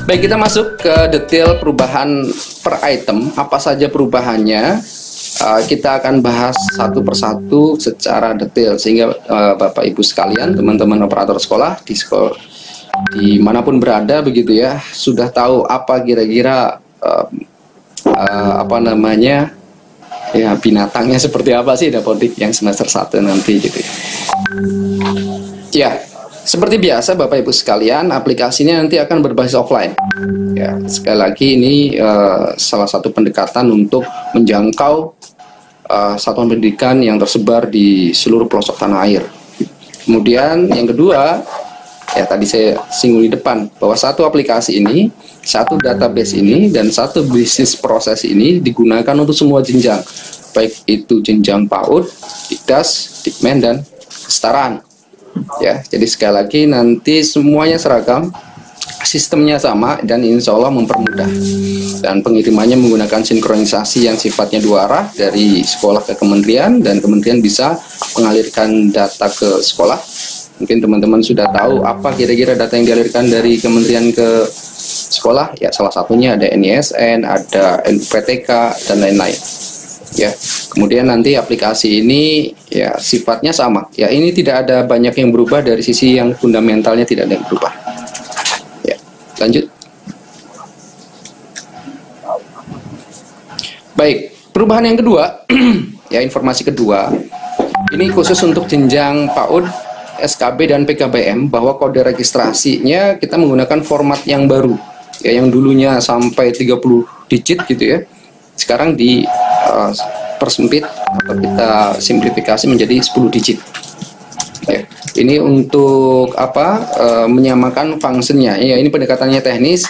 Baik, kita masuk ke detail perubahan per item. Apa saja perubahannya? Kita akan bahas satu persatu secara detail sehingga Bapak Ibu sekalian, teman-teman operator sekolah dimanapun berada begitu ya, sudah tahu apa kira-kira apa namanya ya, binatangnya seperti apa sih Dapodik yang semester 1 nanti gitu ya. Ya, seperti biasa Bapak Ibu sekalian, aplikasinya nanti akan berbasis offline. Ya, sekali lagi ini salah satu pendekatan untuk menjangkau satuan pendidikan yang tersebar di seluruh pelosok tanah air. Kemudian yang kedua, ya tadi saya singgung di depan bahwa satu aplikasi ini, satu database ini, dan satu bisnis proses ini digunakan untuk semua jenjang, baik itu jenjang PAUD, Dikdas, Dikmen, dan kesetaraan. Ya, jadi sekali lagi nanti semuanya seragam, sistemnya sama, dan insya Allah mempermudah. Dan pengirimannya menggunakan sinkronisasi yang sifatnya dua arah dari sekolah ke kementerian, dan kementerian bisa mengalirkan data ke sekolah. Mungkin teman-teman sudah tahu apa kira-kira data yang dialirkan dari kementerian ke sekolah. Ya, salah satunya ada NISN, ada NUPTK, dan lain-lain. Ya, kemudian nanti aplikasi ini ya sifatnya sama. Ya, ini tidak ada banyak yang berubah dari sisi yang fundamentalnya, tidak ada yang berubah. Ya, lanjut. Baik, perubahan yang kedua, ya informasi kedua, ini khusus untuk jenjang PAUD, SKB, dan PKBM, bahwa kode registrasinya kita menggunakan format yang baru, ya, yang dulunya sampai 30 digit gitu ya, sekarang di persempit atau kita simplifikasi menjadi 10 digit. Ya, ini untuk apa? Menyamakan fungsinya. Ya, ini pendekatannya teknis.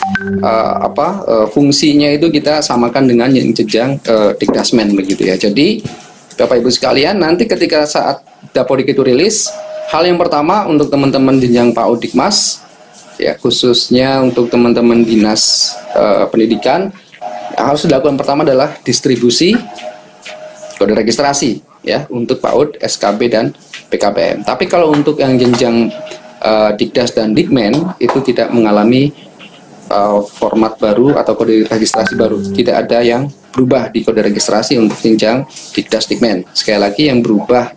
Fungsinya itu kita samakan dengan yang jenjang Dikdasmen begitu ya. Jadi Bapak Ibu sekalian, nanti ketika saat Dapodik itu rilis, hal yang pertama untuk teman-teman jenjang PAUD Dikmas, ya khususnya untuk teman-teman dinas pendidikan, harus dilakukan pertama adalah distribusi kode registrasi ya untuk PAUD, SKB, dan PKBM. Tapi kalau untuk yang jenjang Dikdas dan Dikmen itu tidak mengalami format baru atau kode registrasi baru. Tidak ada yang berubah di kode registrasi untuk jenjang Dikdas, Dikmen. Sekali lagi yang berubah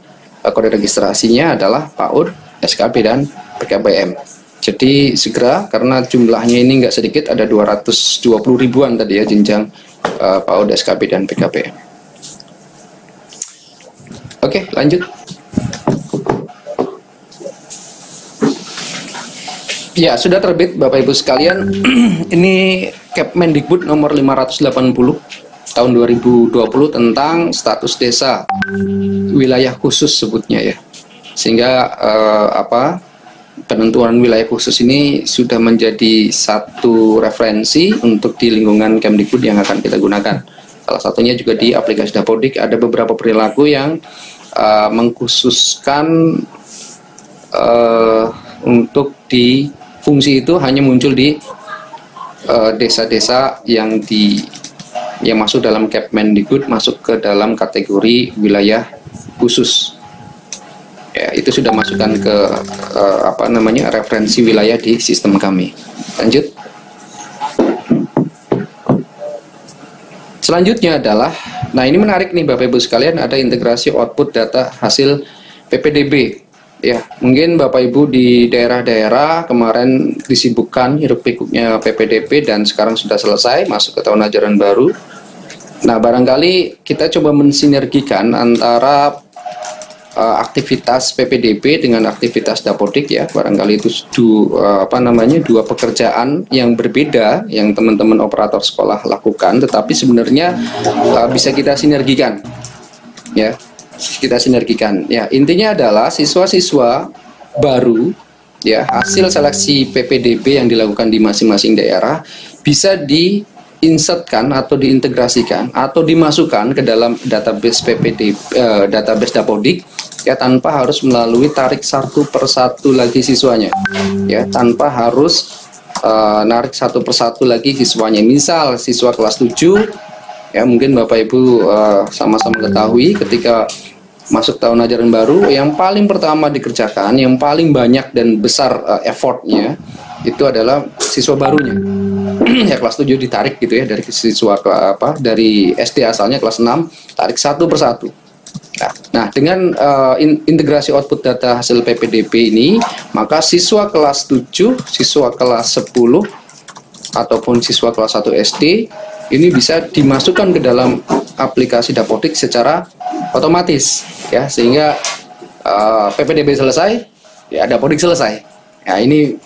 kode registrasinya adalah PAUD, SKB, dan PKBM. Jadi segera, karena jumlahnya ini nggak sedikit, ada 220 ribuan tadi ya jenjang PAUD, SKB, dan PKBM. Oke, lanjut. Ya, sudah terbit Bapak Ibu sekalian. Ini Kepmendikbud nomor 580 tahun 2020 tentang status desa wilayah khusus sebutnya ya. Sehingga penentuan wilayah khusus ini sudah menjadi satu referensi untuk di lingkungan Kemdikbud yang akan kita gunakan. Salah satunya juga di aplikasi Dapodik ada beberapa perilaku yang mengkhususkan untuk di fungsi itu hanya muncul di desa-desa yang masuk dalam Kepmendikbud, masuk ke dalam kategori wilayah khusus. Ya, itu sudah masukkan ke referensi wilayah di sistem kami. Lanjut. Selanjutnya adalah, nah ini menarik nih Bapak Ibu sekalian, ada integrasi output data hasil PPDB. Ya, mungkin Bapak Ibu di daerah-daerah kemarin disibukkan hiruk-pikuknya PPDB dan sekarang sudah selesai, masuk ke tahun ajaran baru. Nah, barangkali kita coba mensinergikan antara aktivitas PPDB dengan aktivitas Dapodik ya. Barangkali itu dua pekerjaan yang berbeda yang teman-teman operator sekolah lakukan, tetapi sebenarnya bisa kita sinergikan. Ya. Kita sinergikan. Ya, intinya adalah siswa-siswa baru ya, hasil seleksi PPDB yang dilakukan di masing-masing daerah bisa diinsertkan atau diintegrasikan atau dimasukkan ke dalam database database Dapodik ya, tanpa harus melalui tarik satu persatu lagi siswanya. Ya, tanpa harus narik satu persatu lagi siswanya. Misal siswa kelas 7 ya, mungkin Bapak Ibu sama-sama ketahui ketika masuk tahun ajaran baru, yang paling pertama dikerjakan, yang paling banyak dan besar effortnya itu adalah siswa barunya. ya kelas 7 ditarik gitu ya, dari siswa ke apa, dari SD asalnya kelas 6 tarik satu persatu. Nah, dengan integrasi output data hasil PPDB ini, maka siswa kelas 7, siswa kelas 10 ataupun siswa kelas 1 SD ini bisa dimasukkan ke dalam aplikasi Dapodik secara otomatis ya, sehingga PPDB selesai ya Dapodik selesai. Ya, ini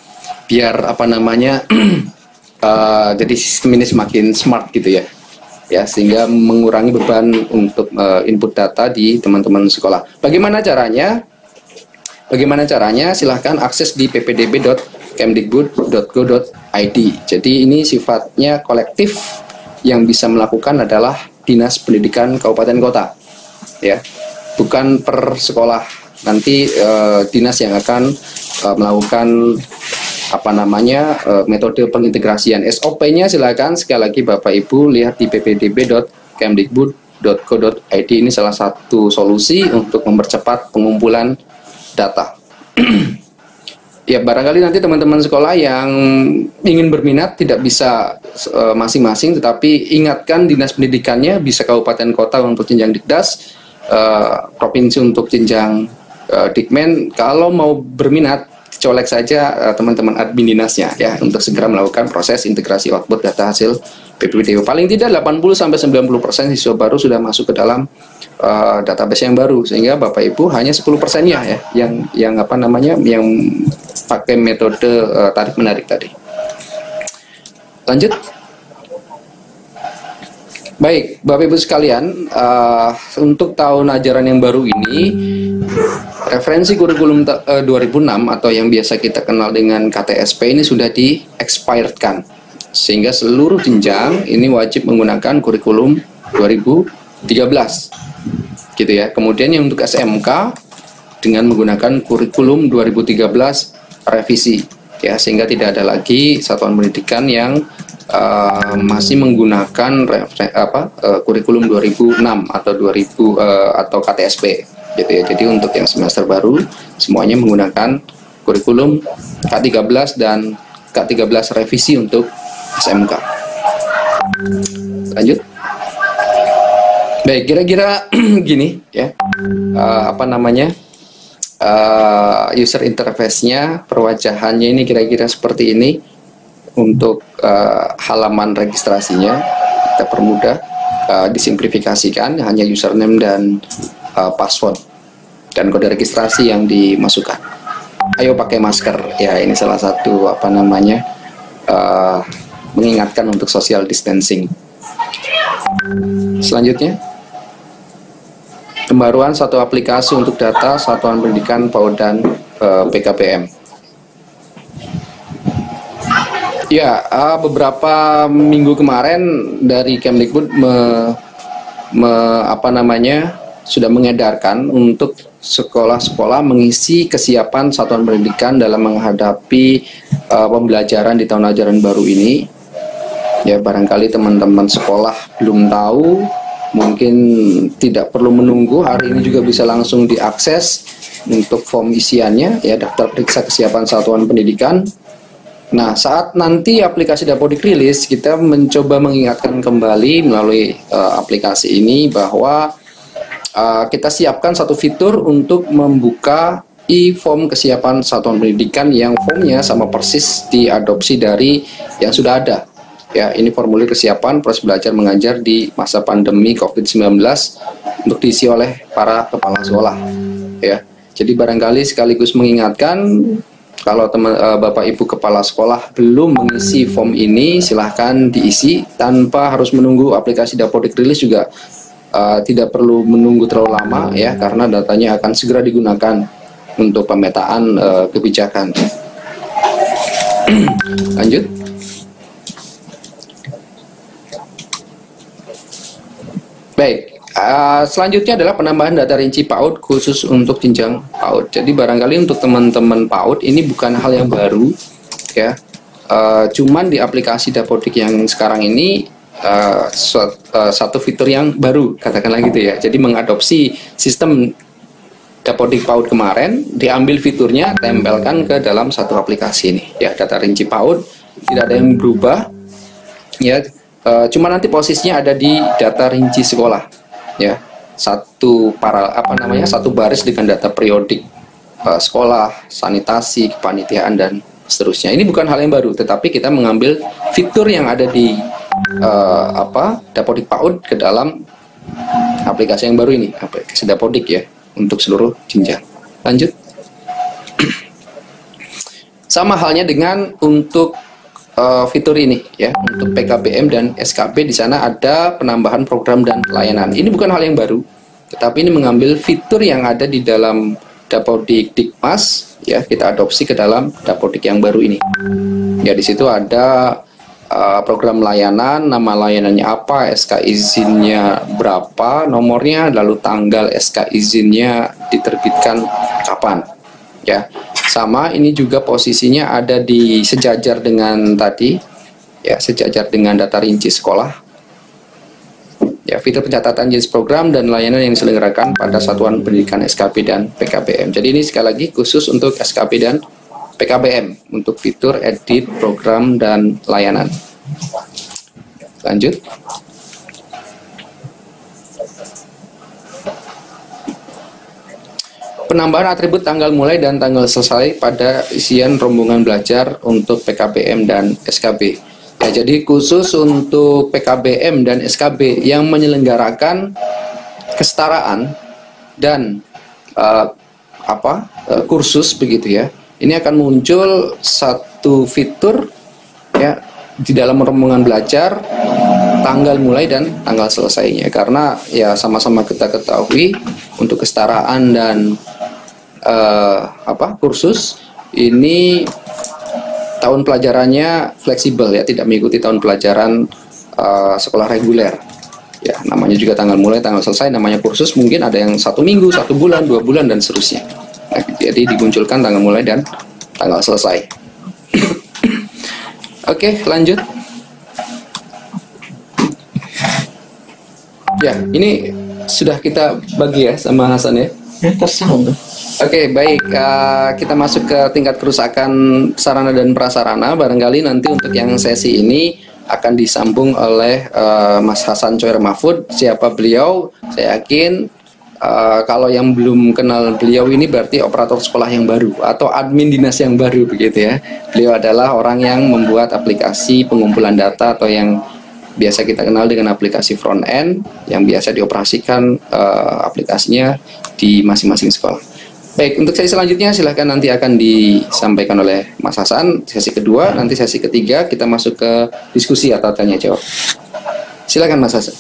biar apa namanya jadi sistem ini semakin smart gitu ya. Ya, sehingga mengurangi beban untuk input data di teman-teman sekolah. Bagaimana caranya? Bagaimana caranya? Silahkan akses di ppdb.kemdikbud.go.id. Jadi ini sifatnya kolektif, yang bisa melakukan adalah Dinas Pendidikan Kabupaten Kota. Ya, bukan per sekolah. Nanti dinas yang akan melakukan apa namanya metode pengintegrasian. SOP-nya silakan sekali lagi Bapak Ibu lihat di ppdb.kemdikbud.go.id. Ini salah satu solusi untuk mempercepat pengumpulan data. Ya, barangkali nanti teman-teman sekolah yang ingin berminat tidak bisa masing-masing, tetapi ingatkan dinas pendidikannya, bisa kabupaten kota untuk jenjang Dikdas, provinsi untuk jenjang Dikmen. Kalau mau berminat, colek saja teman-teman admin dinasnya ya, untuk segera melakukan proses integrasi output data hasil PPDB. Paling tidak 80-90% siswa baru sudah masuk ke dalam database yang baru, sehingga Bapak Ibu hanya 10%-nya ya yang apa namanya, yang pakai metode tarik menarik tadi. Lanjut. Baik, Bapak Ibu sekalian, untuk tahun ajaran yang baru ini, referensi kurikulum 2006 atau yang biasa kita kenal dengan KTSP ini sudah di-expiredkan, sehingga seluruh jenjang ini wajib menggunakan kurikulum 2013 gitu ya. Kemudian yang untuk SMK dengan menggunakan kurikulum 2013 revisi ya, sehingga tidak ada lagi satuan pendidikan yang masih menggunakan kurikulum 2006 atau 2000 atau KTSP gitu ya. Jadi untuk yang semester baru semuanya menggunakan kurikulum K13 dan K13 revisi untuk SMK. Lanjut. Baik, kira-kira gini ya, apa namanya, user interface-nya, perwajahannya ini kira-kira seperti ini. Untuk halaman registrasinya kita permudah, disimplifikasikan, hanya username dan password dan kode registrasi yang dimasukkan. Ayo pakai masker ya, ini salah satu apa namanya, mengingatkan untuk social distancing. Selanjutnya, pembaruan satu aplikasi untuk data satuan pendidikan PAUD dan PKBM. Ya, beberapa minggu kemarin dari Kemdikbud sudah mengedarkan untuk sekolah-sekolah mengisi kesiapan satuan pendidikan dalam menghadapi pembelajaran di tahun ajaran baru ini. Ya, barangkali teman-teman sekolah belum tahu, mungkin tidak perlu menunggu, hari ini juga bisa langsung diakses untuk form isiannya ya, daftar periksa kesiapan satuan pendidikan. Nah, saat nanti aplikasi Dapodik rilis, kita mencoba mengingatkan kembali melalui aplikasi ini bahwa kita siapkan satu fitur untuk membuka e-form kesiapan satuan pendidikan yang formnya sama persis diadopsi dari yang sudah ada. Ya, ini formulir kesiapan proses belajar mengajar di masa pandemi COVID-19 untuk diisi oleh para kepala sekolah. Ya, jadi barangkali sekaligus mengingatkan, kalau Bapak Ibu kepala sekolah belum mengisi form ini, silahkan diisi tanpa harus menunggu aplikasi Dapodik rilis juga. Tidak perlu menunggu terlalu lama ya, karena datanya akan segera digunakan untuk pemetaan kebijakan. Lanjut. Baik. Selanjutnya adalah penambahan data rinci PAUD khusus untuk jenjang PAUD. Jadi barangkali untuk teman-teman PAUD ini bukan hal yang baru ya, cuman di aplikasi Dapodik yang sekarang ini satu fitur yang baru, katakanlah gitu ya. Jadi mengadopsi sistem Dapodik PAUD kemarin, diambil fiturnya, tempelkan ke dalam satu aplikasi ini ya. Data rinci PAUD tidak ada yang berubah ya. Cuma nanti posisinya ada di data rinci sekolah, ya. Satu baris dengan data periodik sekolah, sanitasi, kepanitiaan dan seterusnya. Ini bukan hal yang baru, tetapi kita mengambil fitur yang ada di Dapodik PAUD ke dalam aplikasi yang baru ini, aplikasi Dapodik ya, untuk seluruh jenjang. Lanjut. Sama halnya dengan untuk fitur ini ya, untuk PKBM dan SKB. Di sana ada penambahan program dan layanan. Ini bukan hal yang baru, tetapi ini mengambil fitur yang ada di dalam Dapodik Dikmas ya, kita adopsi ke dalam Dapodik yang baru ini. Ya, di situ ada program layanan, nama layanannya apa, SK izinnya berapa, nomornya, lalu tanggal SK izinnya diterbitkan kapan. Ya, sama ini juga posisinya ada di sejajar dengan tadi, ya, sejajar dengan data rinci sekolah. Ya, fitur pencatatan jenis program dan layanan yang diselenggarakan pada satuan pendidikan SKB dan PKBM. Jadi ini sekali lagi khusus untuk SKB dan PKBM untuk fitur edit program dan layanan. Lanjut. Penambahan atribut tanggal mulai dan tanggal selesai pada isian rombongan belajar untuk PKBM dan SKB. Ya, jadi khusus untuk PKBM dan SKB yang menyelenggarakan kesetaraan dan kursus begitu ya. Ini akan muncul satu fitur ya di dalam rombongan belajar, tanggal mulai dan tanggal selesainya, karena ya sama-sama kita ketahui untuk kesetaraan dan kursus ini tahun pelajarannya fleksibel ya, tidak mengikuti tahun pelajaran sekolah reguler ya. Namanya juga tanggal mulai tanggal selesai, namanya kursus mungkin ada yang 1 minggu, 1 bulan, 2 bulan dan seterusnya. Nah, jadi dimunculkan tanggal mulai dan tanggal selesai. Oke, lanjut. Ya, ini sudah kita bagi ya sama Hasan ya. Terserah. Oke, baik. Kita masuk ke tingkat kerusakan sarana dan prasarana. Barangkali nanti untuk yang sesi ini akan disambung oleh Mas Hasan Choer Mahfud. Siapa beliau? Saya yakin kalau yang belum kenal beliau ini berarti operator sekolah yang baru atau admin dinas yang baru begitu ya. Beliau adalah orang yang membuat aplikasi pengumpulan data atau yang biasa kita kenal dengan aplikasi front end yang biasa dioperasikan aplikasinya di masing-masing sekolah. Baik, untuk sesi selanjutnya silahkan nanti akan disampaikan oleh Mas Hasan. Sesi kedua, nanti sesi ketiga kita masuk ke diskusi atau tanya jawab. Silakan Mas Hasan.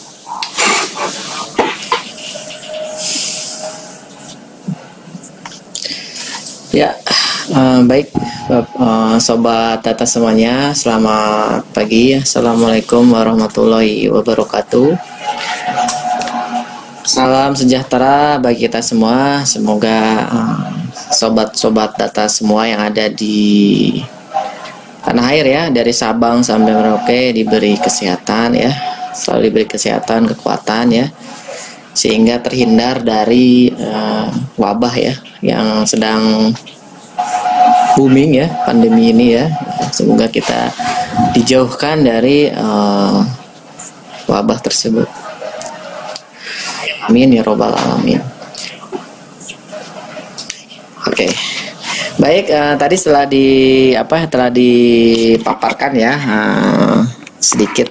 Ya, baik sobat data semuanya, selamat pagi. Assalamualaikum warahmatullahi wabarakatuh. Salam sejahtera bagi kita semua. Semoga sobat-sobat data semua yang ada di tanah air ya, dari Sabang sampai Merauke diberi kesehatan ya, selalu diberi kesehatan, kekuatan ya, sehingga terhindar dari wabah ya yang sedang booming ya, pandemi ini ya. Semoga kita dijauhkan dari wabah tersebut. Amin ya robbal alamin. Oke. Baik, tadi telah dipaparkan ya sedikit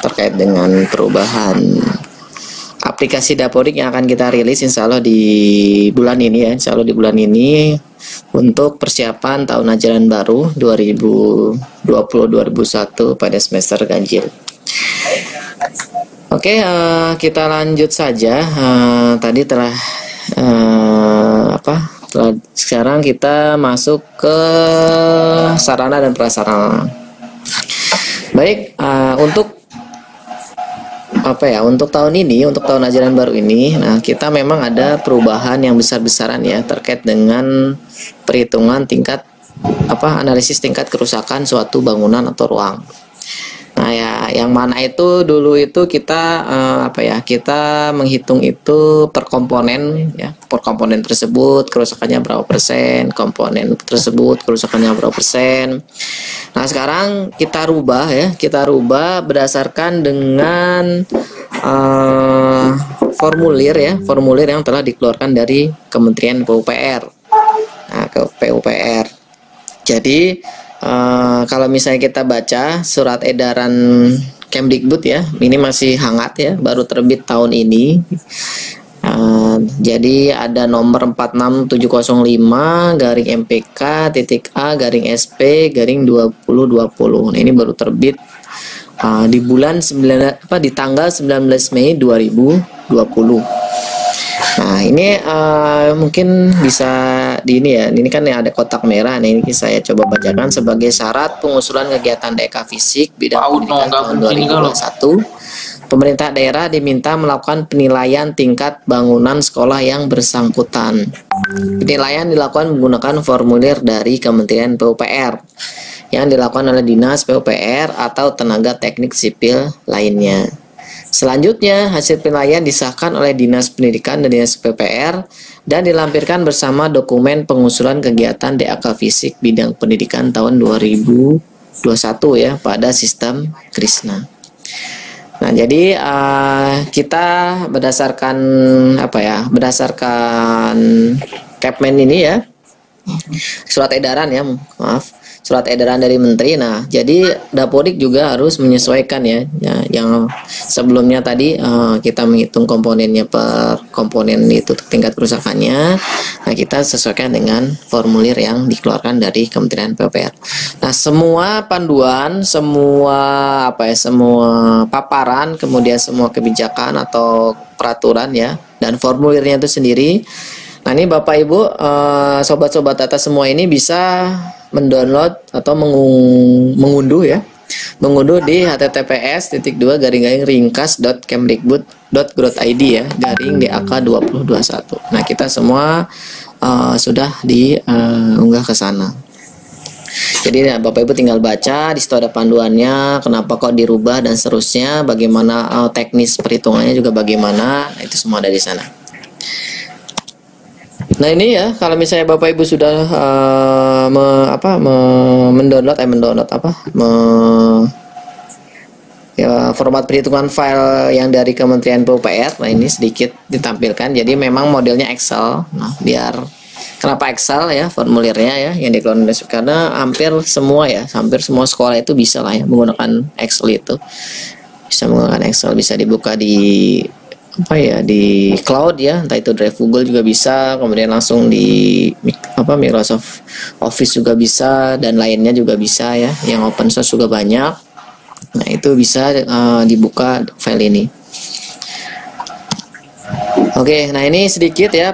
terkait dengan perubahan aplikasi Dapodik yang akan kita rilis insya Allah di bulan ini ya, insya Allah di bulan ini untuk persiapan tahun ajaran baru 2020-2021 pada semester ganjil. Oke, kita lanjut saja. Tadi sekarang kita masuk ke sarana dan prasarana. Baik, untuk tahun ini, untuk tahun ajaran baru ini, nah kita memang ada perubahan yang besar-besaran ya terkait dengan perhitungan tingkat analisis tingkat kerusakan suatu bangunan atau ruang. Nah ya, yang mana itu dulu itu kita apa ya? Kita menghitung itu per komponen ya, per komponen tersebut kerusakannya berapa persen, komponen tersebut kerusakannya berapa persen. Nah sekarang kita rubah ya, kita rubah berdasarkan dengan formulir ya, formulir yang telah dikeluarkan dari Kementerian PUPR. Nah ke PUPR. Jadi kalau misalnya kita baca surat edaran Kemdikbud ya, ini masih hangat ya, baru terbit tahun ini. Jadi ada nomor 46705 garing MPK titik A garing SP garing 2020. Nah, ini baru terbit di bulan 9 di tanggal 19 Mei 2020. Nah ini mungkin bisa di ini ya, ini kan ada kotak merah. Nah ini saya coba bacakan sebagai syarat pengusulan kegiatan DK Fisik bidang pendidikan tahun 2021. Pemerintah daerah diminta melakukan penilaian tingkat bangunan sekolah yang bersangkutan. Penilaian dilakukan menggunakan formulir dari Kementerian PUPR yang dilakukan oleh Dinas PUPR atau tenaga teknik sipil lainnya. Selanjutnya, hasil penilaian disahkan oleh Dinas Pendidikan dan Dinas PUPR dan dilampirkan bersama dokumen pengusulan kegiatan DAK Fisik bidang pendidikan tahun 2021 ya pada sistem Krisna. Nah, jadi kita berdasarkan apa ya? Berdasarkan Kepmen ini ya. Surat edaran ya, maaf. Surat edaran dari menteri. Nah, jadi Dapodik juga harus menyesuaikan ya. Yang sebelumnya tadi kita menghitung komponennya per komponen itu tingkat kerusakannya. Nah, kita sesuaikan dengan formulir yang dikeluarkan dari Kementerian PUPR. Nah, semua panduan, semua apa ya, semua paparan, kemudian semua kebijakan atau peraturan ya dan formulirnya itu sendiri. Nah, ini Bapak Ibu, sobat-sobat data semua ini bisa mendownload atau mengunduh ya, mengunduh di https://ringkas.kemdikbud.go.id ya, garing DAK 2021. Nah, kita semua sudah diunggah ke sana. Jadi Bapak Ibu tinggal baca, di situ ada panduannya, kenapa kok dirubah dan seterusnya, bagaimana teknis perhitungannya juga bagaimana, nah, itu semua ada di sana. Nah ini ya, kalau misalnya Bapak Ibu sudah format perhitungan file yang dari Kementerian PUPR, nah ini sedikit ditampilkan. Jadi memang modelnya Excel. Nah biar kenapa Excel ya formulirnya ya yang dikeluarkan karena hampir semua sekolah itu bisa lah ya menggunakan Excel itu. Bisa menggunakan Excel, bisa dibuka di di cloud ya, entah itu drive Google juga bisa, kemudian langsung di Microsoft Office juga bisa, dan lainnya juga bisa ya, yang open source juga banyak. Nah itu bisa dibuka file ini. Oke, nah ini sedikit ya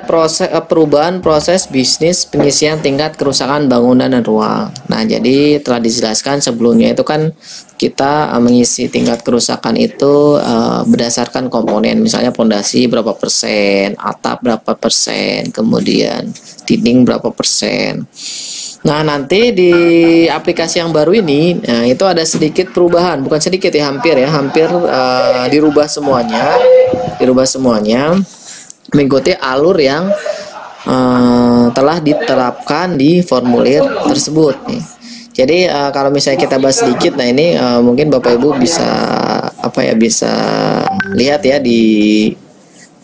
perubahan proses bisnis pengisian tingkat kerusakan bangunan dan ruang. Nah, jadi telah dijelaskan sebelumnya itu kan kita mengisi tingkat kerusakan itu berdasarkan komponen, misalnya pondasi berapa persen, atap berapa persen, kemudian dinding berapa persen. Nah, nanti di aplikasi yang baru ini, nah, itu ada sedikit perubahan, bukan sedikit ya, hampir dirubah semuanya mengikuti alur yang telah diterapkan di formulir tersebut nih. Jadi kalau misalnya kita bahas sedikit, nah ini mungkin Bapak Ibu bisa bisa lihat ya di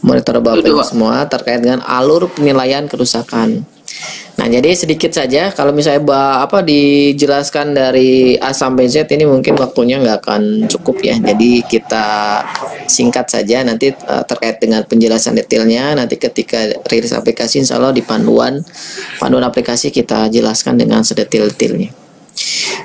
monitor Bapak Ibu semua terkait dengan alur penilaian kerusakan. Nah, jadi sedikit saja kalau misalnya dijelaskan dari A sampai Z ini mungkin waktunya nggak akan cukup ya. Jadi kita singkat saja nanti terkait dengan penjelasan detailnya nanti ketika rilis aplikasi insya Allah di panduan aplikasi kita jelaskan dengan sedetail-detailnya.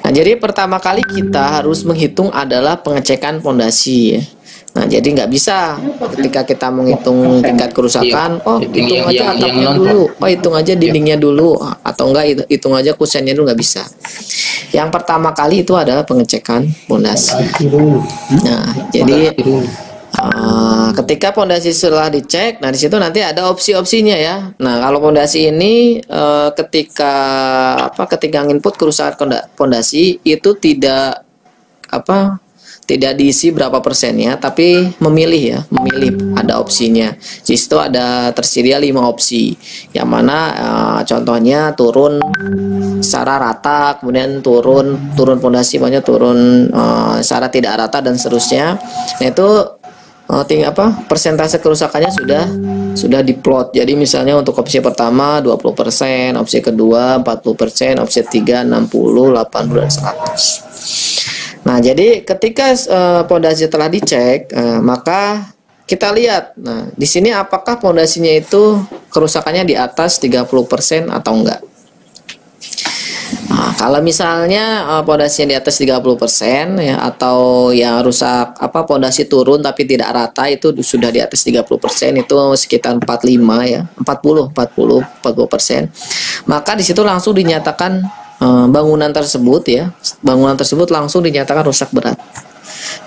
Nah, jadi pertama kali kita harus menghitung adalah pengecekan pondasi ya. Nah, jadi nggak bisa ketika kita menghitung tingkat kerusakan, hitung aja atapnya dulu, hitung aja dindingnya dulu, atau enggak hitung aja kusennya dulu, nggak bisa. Yang pertama kali itu adalah pengecekan pondasi. Nah, jadi ketika pondasi sudah dicek, nah di situ nanti ada opsi-opsinya ya. Nah, kalau pondasi ini ketika input kerusakan pondasi itu tidak tidak diisi berapa persennya, tapi memilih ya, memilih ada opsinya. Di situ ada tersedia 5 opsi, yang mana contohnya turun secara rata, kemudian turun pondasi, banyak turun secara tidak rata dan seterusnya. Nah itu persentase kerusakannya sudah diplot. Jadi misalnya untuk opsi pertama 20%, opsi kedua 40%, opsi ketiga 60, 80 dan 100. Nah, jadi ketika pondasi telah dicek, maka kita lihat. Nah, di sini apakah pondasinya itu kerusakannya di atas 30% atau enggak. Nah, kalau misalnya pondasinya di atas 30% ya, atau yang rusak pondasi turun tapi tidak rata itu sudah di atas 30%, itu sekitar 45 ya, 40%. Maka di situ langsung dinyatakan bangunan tersebut langsung dinyatakan rusak berat.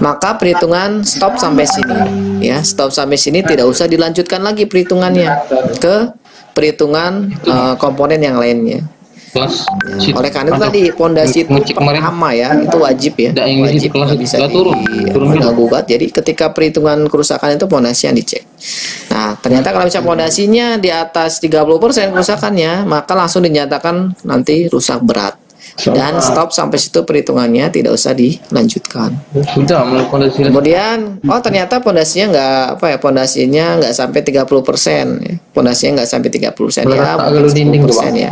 Maka perhitungan stop sampai sini ya, stop sampai sini, tidak usah dilanjutkan lagi perhitungannya ke perhitungan komponen yang lainnya. Oleh karena itu tadi pondasi itu pertama ya, itu wajib ya, wajib nggak bisa digugat. Jadi ketika perhitungan kerusakan itu pondasi yang dicek. Nah ternyata kalau misalnya pondasinya di atas 30% kerusakannya, maka langsung dinyatakan nanti rusak berat. Dan stop sampai situ perhitungannya, tidak usah dilanjutkan. Kemudian ternyata pondasinya pondasinya nggak sampai 30%, ya. Pondasinya nggak sampai 30% ya, mungkin 10% ya,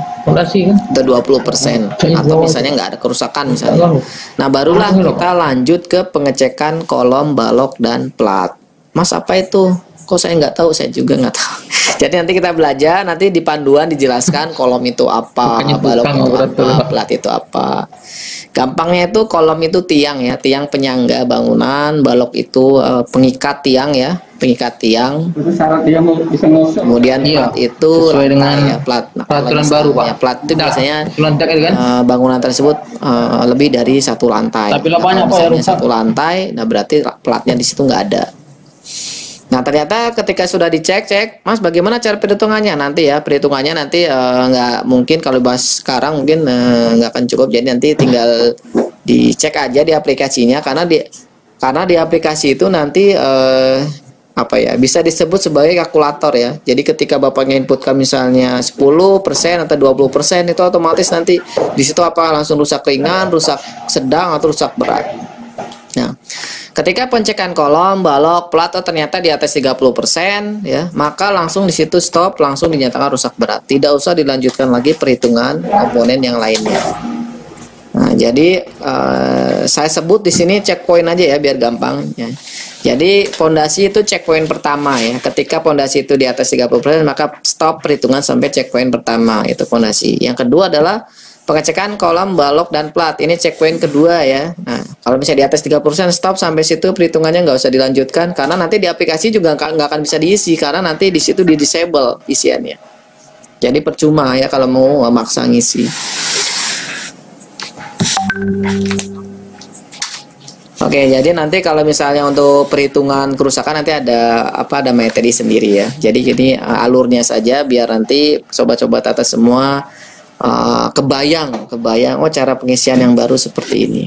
atau 20%, atau misalnya nggak ada kerusakan misalnya. Nah barulah kita lanjut ke pengecekan kolom, balok dan plat. Mas apa itu? Kok saya nggak tahu? Saya juga nggak tahu. Jadi nanti kita belajar, nanti di panduan dijelaskan kolom itu apa, balok itu apa, plat itu apa. Gampangnya itu kolom itu tiang ya, tiang penyangga bangunan, balok itu pengikat tiang ya, pengikat tiang. Kemudian plat itu sesuai dengan ya, plat. Nah, peraturan baru Pak. Ya, plat itu biasanya kan? bangunan tersebut lebih dari satu lantai. Tapi nah, banyak Pak ya, satu lantai, nah berarti platnya di situ nggak ada. Nah ternyata ketika sudah dicek, Mas bagaimana cara perhitungannya nanti ya, perhitungannya nanti nggak mungkin kalau bahas sekarang mungkin nggak akan cukup, jadi nanti tinggal dicek aja di aplikasinya, karena di aplikasi itu nanti bisa disebut sebagai kalkulator ya. Jadi ketika Bapaknya inputkan misalnya 10% atau 20%, itu otomatis nanti di situ langsung rusak ringan, rusak sedang atau rusak berat. Nah, ketika pengecekan kolom, balok, plat ternyata di atas 30% ya, maka langsung di situ stop, langsung dinyatakan rusak berat. Tidak usah dilanjutkan lagi perhitungan komponen yang lainnya. Nah, jadi saya sebut di sini checkpoint aja ya biar gampang ya. Jadi pondasi itu checkpoint pertama ya. Ketika pondasi itu di atas 30%, maka stop perhitungan sampai checkpoint pertama, itu pondasi. Yang kedua adalah pengecekan kolom, balok dan plat. Ini checkpoint kedua ya. Nah, kalau misalnya di atas 30% stop sampai situ perhitungannya nggak usah dilanjutkan, karena nanti di aplikasi juga nggak akan bisa diisi, karena nanti di situ di disable isiannya. Jadi percuma ya kalau mau maksa ngisi. Oke, jadi nanti kalau misalnya untuk perhitungan kerusakan nanti ada materi sendiri ya. Jadi alurnya saja biar nanti sobat-sobat atas semua kebayang cara pengisian yang baru seperti ini.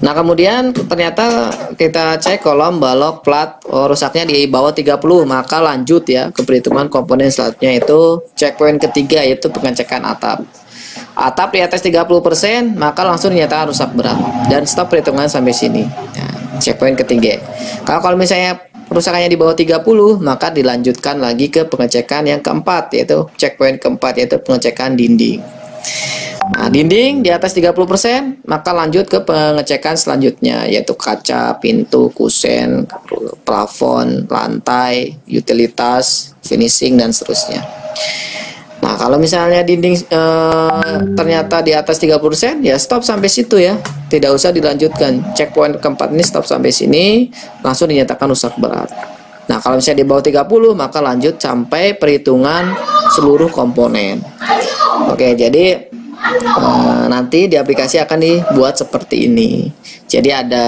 Nah kemudian ternyata kita cek kolom, balok, plat rusaknya di bawah 30, maka lanjut ya ke perhitungan komponen selanjutnya, itu checkpoint ketiga, yaitu pengecekan atap. Atap di atas 30%, maka langsung dinyatakan rusak berat dan stop perhitungan sampai sini. Nah, checkpoint ketiga. Kalau misalnya kerusakannya di bawah 30, maka dilanjutkan lagi ke pengecekan yang keempat, yaitu checkpoint keempat, yaitu pengecekan dinding. Nah, dinding di atas 30%, maka lanjut ke pengecekan selanjutnya, yaitu kaca, pintu, kusen, plafon, lantai, utilitas, finishing dan seterusnya. Nah, kalau misalnya dinding ternyata di atas 30%, ya stop sampai situ ya. Tidak usah dilanjutkan. Checkpoint keempat ini stop sampai sini, langsung dinyatakan rusak berat. Nah, kalau misalnya di bawah 30, maka lanjut sampai perhitungan seluruh komponen. Oke, jadi nanti di aplikasi akan dibuat seperti ini. Jadi ada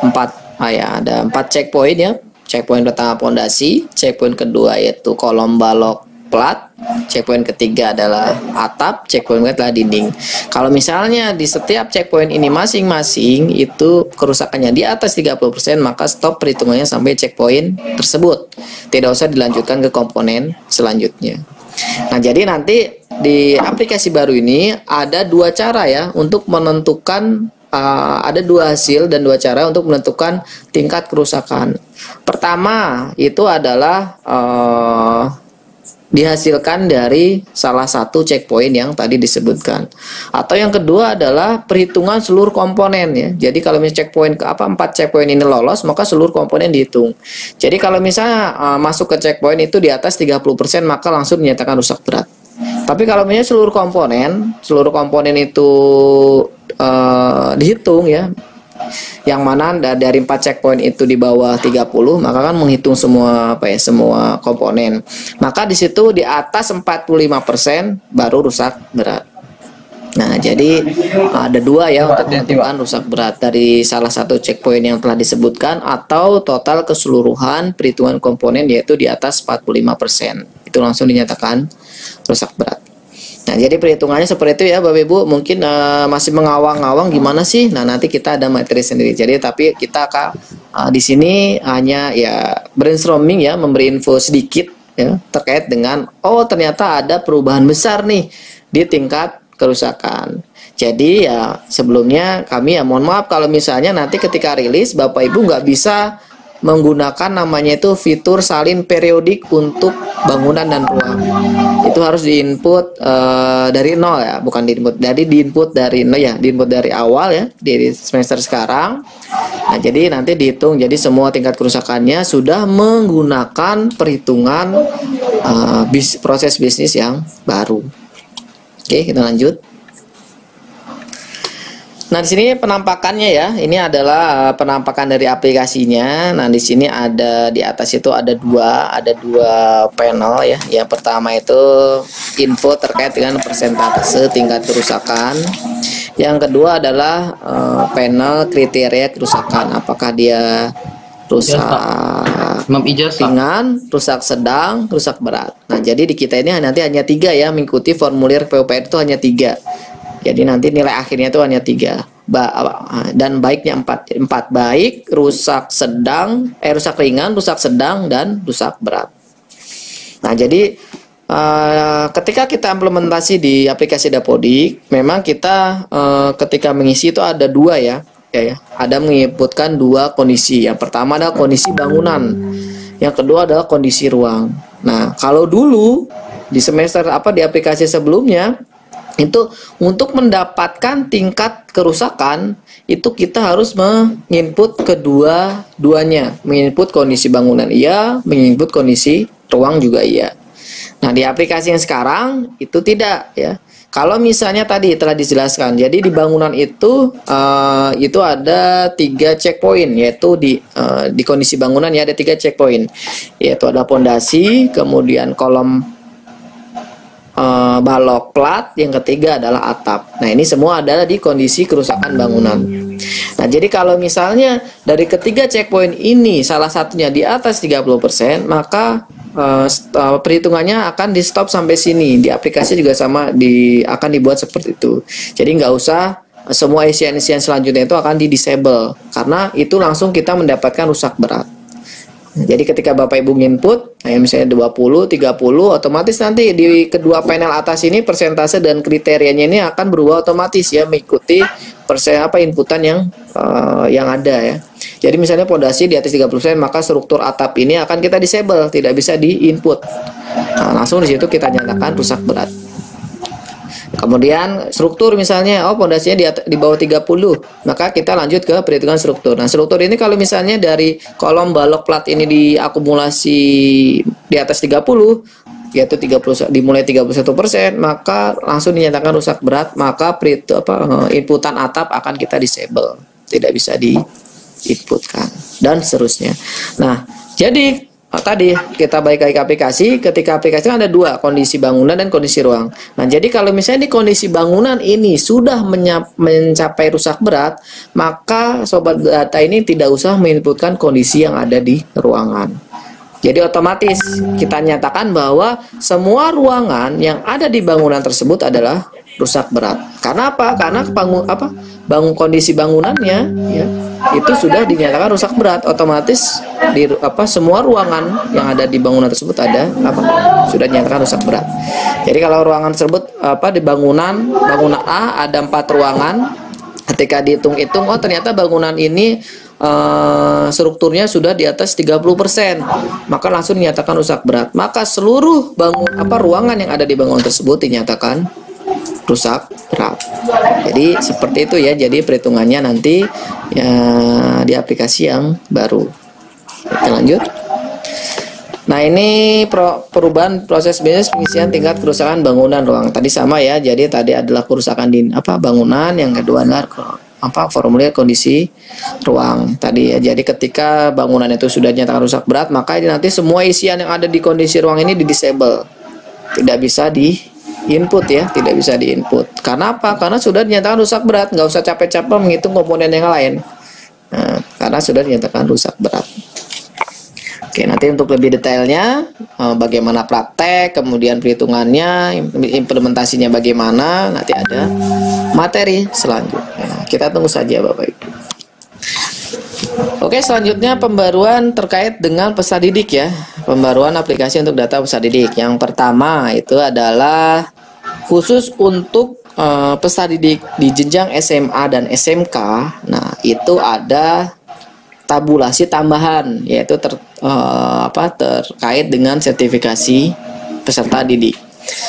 4 checkpoint ya. Checkpoint pertama pondasi, checkpoint kedua yaitu kolom, balok, plat, checkpoint ketiga adalah atap, checkpoint ketiga adalah dinding. Kalau misalnya di setiap checkpoint ini masing-masing itu kerusakannya di atas 30%, maka stop perhitungannya sampai checkpoint tersebut. Tidak usah dilanjutkan ke komponen selanjutnya. Nah, jadi nanti di aplikasi baru ini ada dua cara ya untuk menentukan, ada dua hasil dan dua cara untuk menentukan tingkat kerusakan. Pertama itu adalah dihasilkan dari salah satu checkpoint yang tadi disebutkan. Atau yang kedua adalah perhitungan seluruh komponen ya. Jadi kalau misalnya checkpoint 4 checkpoint ini lolos, maka seluruh komponen dihitung. Jadi kalau misalnya masuk ke checkpoint itu di atas 30%, maka langsung dinyatakan rusak berat. Tapi kalau misalnya seluruh komponen itu dihitung ya, yang mana dari 4 checkpoint itu di bawah 30, maka kan menghitung semua semua komponen. Maka di situ di atas 45% baru rusak berat. Nah, jadi ada dua ya untuk menentukan rusak berat, dari salah satu checkpoint yang telah disebutkan atau total keseluruhan perhitungan komponen yaitu di atas 45%. Itu langsung dinyatakan rusak berat. Nah, jadi perhitungannya seperti itu ya Bapak Ibu. Mungkin masih mengawang-awang gimana sih? Nah, nanti kita ada materi sendiri. Jadi tapi kita akan di sini hanya ya brainstorming ya, memberi info sedikit ya terkait dengan ternyata ada perubahan besar nih di tingkat kerusakan. Jadi ya sebelumnya kami ya mohon maaf kalau misalnya nanti ketika rilis Bapak Ibu nggak bisa menggunakan namanya itu fitur salin periodik untuk bangunan dan ruang. Itu harus diinput dari nol ya, bukan diinput dari nol ya, diinput dari awal ya di semester sekarang. Nah, jadi nanti dihitung, jadi semua tingkat kerusakannya sudah menggunakan perhitungan proses bisnis yang baru. Oke, kita lanjut. Nah, di sini penampakannya ya. Ini adalah penampakan dari aplikasinya. Nah, di sini ada di atas itu ada dua panel ya. Yang pertama itu info terkait dengan persentase tingkat kerusakan. Yang kedua adalah panel kriteria kerusakan. Apakah dia rusak ringan, rusak sedang, rusak berat. Nah, jadi di kita ini nanti hanya 3 ya, mengikuti formulir PUPR itu hanya 3. Jadi nanti nilai akhirnya itu hanya 3. Dan baiknya 4 baik, rusak sedang, rusak ringan, rusak sedang, dan rusak berat. Nah, jadi ketika kita implementasi di aplikasi Dapodik, memang kita ketika mengisi itu ada 2 ya. Ada menyebutkan 2 kondisi. Yang pertama adalah kondisi bangunan, yang kedua adalah kondisi ruang. Nah, kalau dulu di semester di aplikasi sebelumnya itu untuk mendapatkan tingkat kerusakan itu kita harus menginput kedua-duanya, menginput kondisi bangunan iya, menginput kondisi ruang juga iya. Nah, di aplikasi yang sekarang itu tidak ya. Kalau misalnya tadi telah dijelaskan, jadi di bangunan itu ada 3 checkpoint, yaitu di kondisi bangunan ya ada 3 checkpoint, yaitu ada pondasi, kemudian kolom balok plat, yang ketiga adalah atap. Nah, ini semua adalah di kondisi kerusakan bangunan. Nah, jadi kalau misalnya dari ketiga checkpoint ini salah satunya di atas 30%, maka perhitungannya akan di stop sampai sini. Di aplikasi juga sama, akan dibuat seperti itu. Jadi nggak usah semua isian-isian selanjutnya itu akan di disable, karena itu langsung kita mendapatkan rusak berat. Jadi ketika Bapak Ibu input, misalnya 20, 30, otomatis nanti di kedua panel atas ini persentase dan kriterianya ini akan berubah otomatis ya, mengikuti inputan yang ada ya. Jadi misalnya pondasi di atas 30%, maka struktur atap ini akan kita disable, tidak bisa di-input. Nah, langsung di situ kita nyatakan rusak berat. Kemudian struktur misalnya pondasinya di bawah 30, maka kita lanjut ke perhitungan struktur. Nah, struktur ini kalau misalnya dari kolom balok plat ini diakumulasi di atas 30, yaitu dimulai 31%, maka langsung dinyatakan rusak berat, maka inputan atap akan kita disable, tidak bisa diinputkan dan seterusnya. Nah, jadi tadi kita balik lagi ke aplikasi. Ketika aplikasi kan ada 2, kondisi bangunan dan kondisi ruang. Nah, jadi kalau misalnya di kondisi bangunan ini sudah mencapai rusak berat, maka sobat data ini tidak usah menginputkan kondisi yang ada di ruangan. Jadi otomatis kita nyatakan bahwa semua ruangan yang ada di bangunan tersebut adalah rusak berat. Karena apa? Karena kondisi bangunannya ya itu sudah dinyatakan rusak berat. Otomatis semua ruangan yang ada di bangunan tersebut sudah dinyatakan rusak berat. Jadi kalau ruangan tersebut di bangunan A ada 4 ruangan, ketika dihitung-hitung ternyata bangunan ini strukturnya sudah di atas 30%, maka langsung dinyatakan rusak berat. Maka seluruh ruangan yang ada di bangunan tersebut dinyatakan rusak berat. Jadi seperti itu ya. Jadi perhitungannya nanti ya, di aplikasi yang baru. Oke, lanjut. Nah, ini perubahan proses bisnis pengisian tingkat kerusakan bangunan ruang. Tadi sama ya. Jadi tadi adalah kerusakan di bangunan, yang kedua adalah formulir kondisi ruang tadi ya. Jadi ketika bangunan itu sudah dinyatakan rusak berat, maka nanti semua isian yang ada di kondisi ruang ini di disable, tidak bisa di input ya, tidak bisa di input. Karena apa? Karena sudah dinyatakan rusak berat, nggak usah capek-capek menghitung komponen yang lain. Nah, karena sudah dinyatakan rusak berat. Oke, nanti untuk lebih detailnya bagaimana praktek, kemudian perhitungannya, implementasinya bagaimana, nanti ada materi selanjutnya. Kita tunggu saja Bapak Ibu. Oke, selanjutnya pembaruan terkait dengan peserta didik ya. Pembaruan aplikasi untuk data peserta didik. Yang pertama itu adalah khusus untuk peserta didik di jenjang SMA dan SMK. Nah, itu ada tabulasi tambahan, yaitu terkait dengan sertifikasi peserta didik.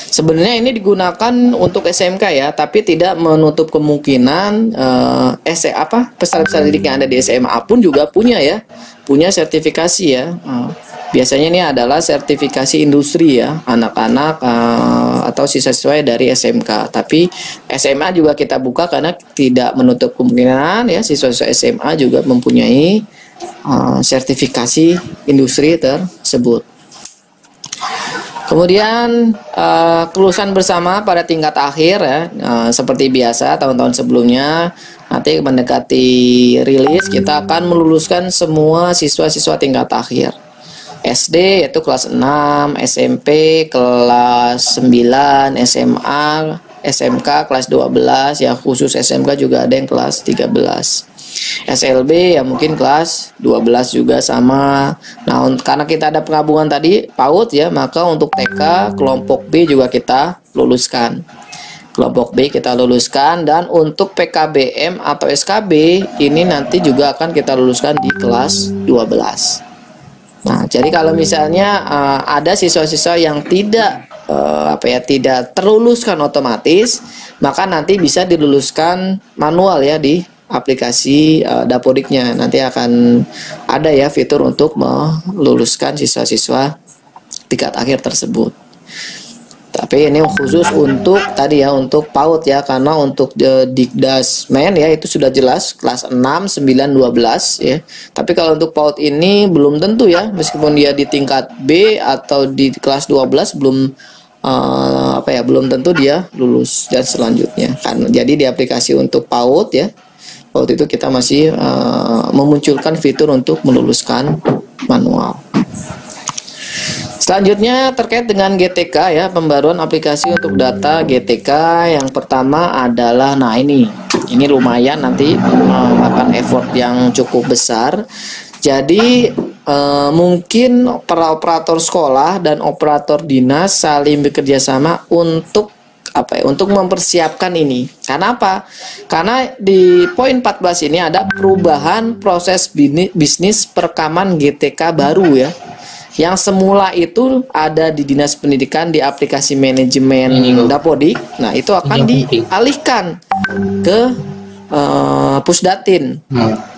Sebenarnya ini digunakan untuk SMK ya, tapi tidak menutup kemungkinan peserta didik yang ada di SMA pun juga punya sertifikasi ya. Biasanya ini adalah sertifikasi industri ya, anak-anak atau siswa-siswa dari SMK. Tapi SMA juga kita buka karena tidak menutup kemungkinan ya siswa-siswa SMA juga mempunyai sertifikasi industri tersebut. Kemudian kelulusan bersama pada tingkat akhir ya, seperti biasa tahun-tahun sebelumnya. Nanti mendekati rilis kita akan meluluskan semua siswa-siswa tingkat akhir. SD yaitu kelas 6, SMP kelas 9, SMA, SMK kelas 12 ya, khusus SMK juga ada yang kelas 13. SLB ya mungkin kelas 12 juga sama. Nah, karena kita ada penggabungan tadi PAUD ya, maka untuk TK kelompok B juga kita luluskan. Kelompok B kita luluskan, dan untuk PKBM atau SKB ini nanti juga akan kita luluskan di kelas 12. Nah, jadi kalau misalnya ada siswa-siswa yang tidak tidak terluluskan otomatis, maka nanti bisa diluluskan manual ya di aplikasi Dapodiknya. Nanti akan ada ya fitur untuk meluluskan siswa-siswa tingkat akhir tersebut. Tapi ini khusus untuk tadi ya, untuk PAUD ya, karena untuk Dikdasmen ya itu sudah jelas kelas 6, 9, 12 ya. Tapi kalau untuk PAUD ini belum tentu ya, meskipun dia di tingkat B atau di kelas 12 belum tentu dia lulus dan selanjutnya. Kan jadi di aplikasi untuk PAUD ya, PAUD itu kita masih memunculkan fitur untuk meluluskan manual. Selanjutnya terkait dengan GTK ya, pembaruan aplikasi untuk data GTK. Yang pertama adalah, nah ini lumayan nanti akan effort yang cukup besar. Jadi mungkin para operator sekolah dan operator dinas saling bekerja sama untuk untuk mempersiapkan ini. Karena apa? Karena di poin 14 ini ada perubahan proses bisnis perekaman GTK baru ya. Yang semula itu ada di Dinas Pendidikan di aplikasi manajemen Dapodik. Nah, itu akan dialihkan ke Pusdatin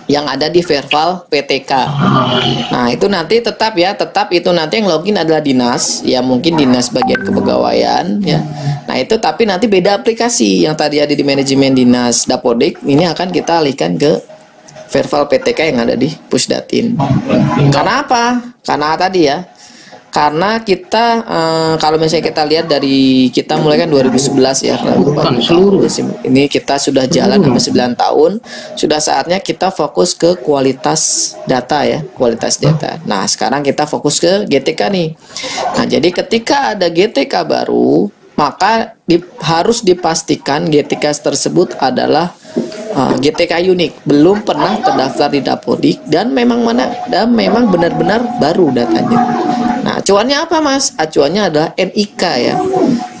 yang ada di Verval PTK. Nah, itu nanti tetap itu nanti yang login adalah dinas, ya mungkin dinas bagian kepegawaian ya. Nah, itu tapi nanti beda aplikasi, yang tadi ada di manajemen Dinas Dapodik ini akan kita alihkan ke Verval PTK yang ada di Pusdatin. Karena apa? Karena tadi ya, karena kita kalau misalnya kita lihat dari kita mulai kan 2011 ya, ini kita sudah jalan sampai 9 tahun, sudah saatnya kita fokus ke kualitas data ya, kualitas data. Nah sekarang kita fokus ke GTK nih. Nah jadi ketika ada GTK baru, maka harus dipastikan GTK tersebut adalah GTK unik, belum pernah terdaftar di Dapodik, dan memang benar-benar baru datanya. Nah, acuannya apa, Mas? Acuannya adalah NIK ya.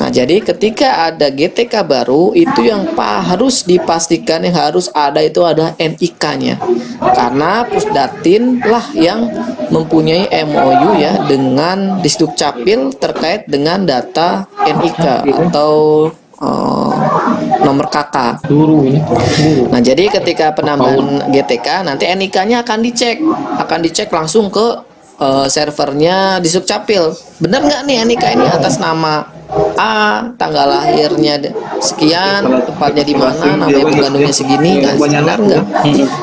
Nah, jadi ketika ada GTK baru, itu yang harus dipastikan, yang harus ada itu adalah NIK-nya. Karena Pusdatin lah yang mempunyai MOU ya dengan Disdukcapil terkait dengan data NIK atau nomor KK. Nah, jadi ketika penambahan GTK, nanti NIK-nya akan dicek langsung ke servernya di Disdukcapil. Benar nggak nih NIK ini atas nama A, tanggal lahirnya sekian, tempatnya di mana, namanya penggandungnya segini, nah, benar nggak?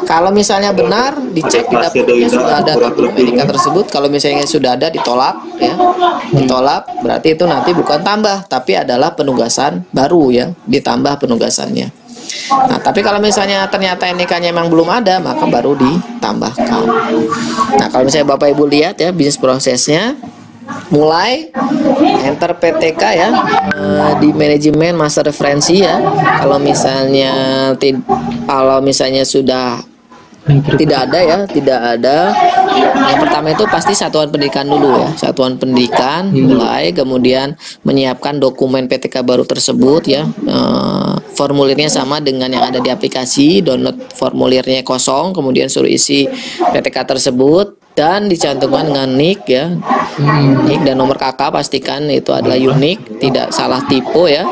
Kalau misalnya benar, dicek di dapurnya sudah ada atau belum NIK tersebut. Kalau misalnya sudah ada, ditolak ya, ditolak berarti itu nanti bukan tambah, tapi adalah penugasan baru ya, ditambah penugasannya. Nah, tapi kalau misalnya ternyata NIK-nya memang belum ada, maka baru ditambahkan. Nah, kalau misalnya Bapak Ibu lihat ya bisnis prosesnya, mulai enter PTK ya di manajemen master referensi ya. Kalau misalnya sudah tidak ada ya, tidak ada. Yang pertama itu pasti satuan pendidikan dulu ya, satuan pendidikan mulai, kemudian menyiapkan dokumen PTK baru tersebut ya. Formulirnya sama dengan yang ada di aplikasi, download formulirnya kosong, kemudian suruh isi PTK tersebut dan dicantumkan dengan NIK ya, NIK dan nomor KK, pastikan itu adalah unik, tidak salah tipe ya.